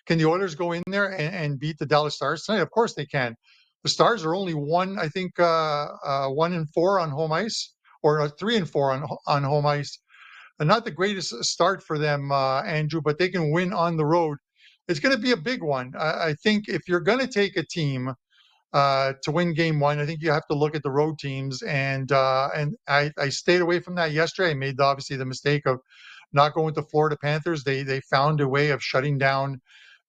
Can the Oilers go in there and beat the Dallas Stars tonight? Of course they can. The Stars are only 1-4 on home ice, or 3-4 on home ice. And not the greatest start for them, Andrew, but they can win on the road. It's going to be a big one. I think if you're going to take a team to win game one, I think you have to look at the road teams. And I stayed away from that yesterday. I made obviously the mistake of not going with the Florida Panthers. They found a way of shutting down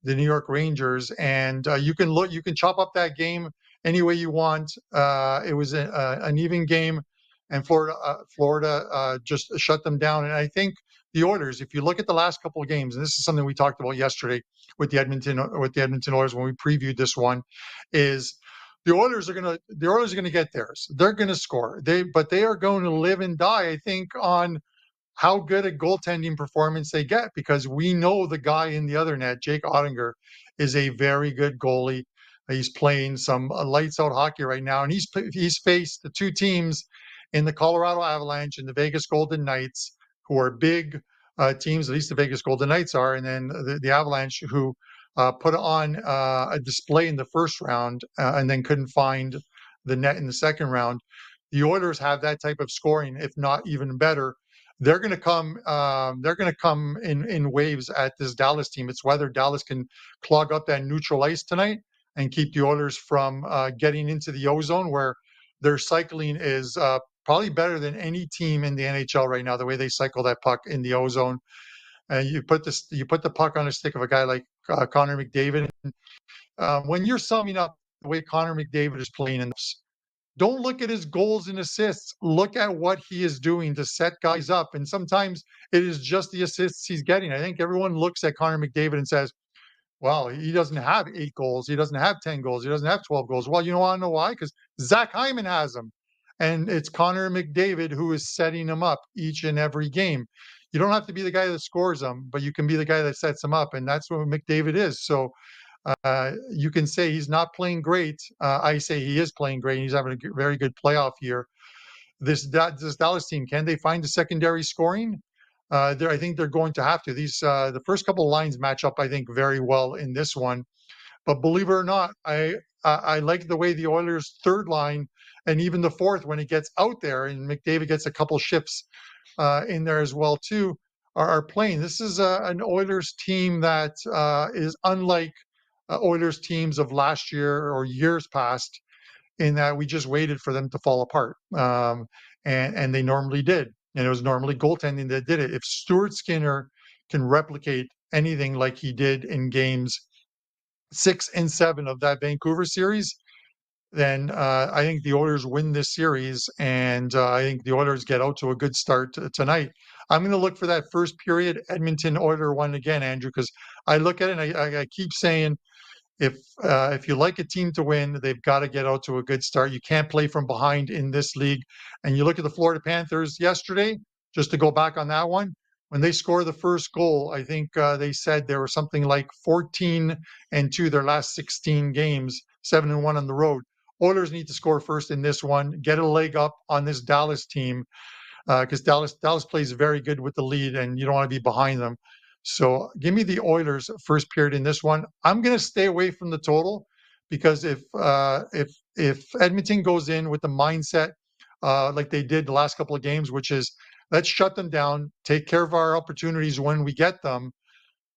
the New York Rangers, and you can chop up that game any way you want. It was an even game, and Florida just shut them down. And I think the Oilers, if you look at the last couple of games, and this is something we talked about yesterday with the Edmonton Oilers when we previewed this one, is the Oilers are gonna get theirs. They're gonna score. But they are going to live and die, I think, on how good a goaltending performance they get, because we know the guy in the other net, Jake Oettinger, is a very good goalie. He's playing some lights out hockey right now, and he's faced the two teams in the Colorado Avalanche and the Vegas Golden Knights, who are big teams. At least the Vegas Golden Knights are, and then the Avalanche, who put on a display in the first round and then couldn't find the net in the second round. The Oilers have that type of scoring, if not even better. They're going to come. They're going to come in waves at this Dallas team. It's whether Dallas can clog up that neutral ice tonight and keep the Oilers from getting into the O-zone, where their cycling is probably better than any team in the NHL right now. The way they cycle that puck in the O-zone, and you put the puck on a stick of a guy like Connor McDavid. When you're summing up the way Connor McDavid is playing in this, don't look at his goals and assists. Look at what he is doing to set guys up. And sometimes it is just the assists he's getting. I think everyone looks at Connor McDavid and says, well, he doesn't have 8 goals. He doesn't have 10 goals. He doesn't have 12 goals. Well, you want to know why? Because Zach Hyman has them. And it's Connor McDavid who is setting them up each and every game. You don't have to be the guy that scores them, but you can be the guy that sets them up. And that's what McDavid is. So you can say he's not playing great. I say he is playing great. He's having a very good playoff year. This Dallas team, can they find the secondary scoring? I think they're going to have to. The first couple of lines match up, I think, very well in this one. But believe it or not, I like the way the Oilers' third line and even the fourth, when it gets out there, and McDavid gets a couple shifts in there as well too, are playing. This is an Oilers team that is unlike Oilers teams of last year or years past, in that we just waited for them to fall apart. And they normally did. And it was normally goaltending that did it. If Stuart Skinner can replicate anything like he did in games 6 and 7 of that Vancouver series, then I think the Oilers win this series. And I think the Oilers get out to a good start tonight. I'm going to look for that first period Edmonton Oiler one again, Andrew, because I look at it and I keep saying, if you like a team to win, they've got to get out to a good start. You can't play from behind in this league. And you look at the Florida Panthers yesterday, just to go back on that one, when they scored the first goal, I think they said there were something like 14-2 their last 16 games, 7-1 on the road. Oilers need to score first in this one, get a leg up on this Dallas team, because Dallas plays very good with the lead, and you don't want to be behind them. So give me the Oilers first period in this one. I'm going to stay away from the total, because if Edmonton goes in with the mindset like they did the last couple of games, which is let's shut them down, take care of our opportunities when we get them,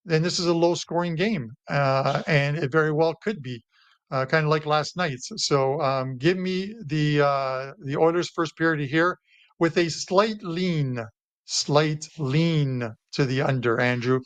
then this is a low-scoring game, and it very well could be kind of like last night's. So give me the Oilers first period here with a slight lean to the under, Andrew.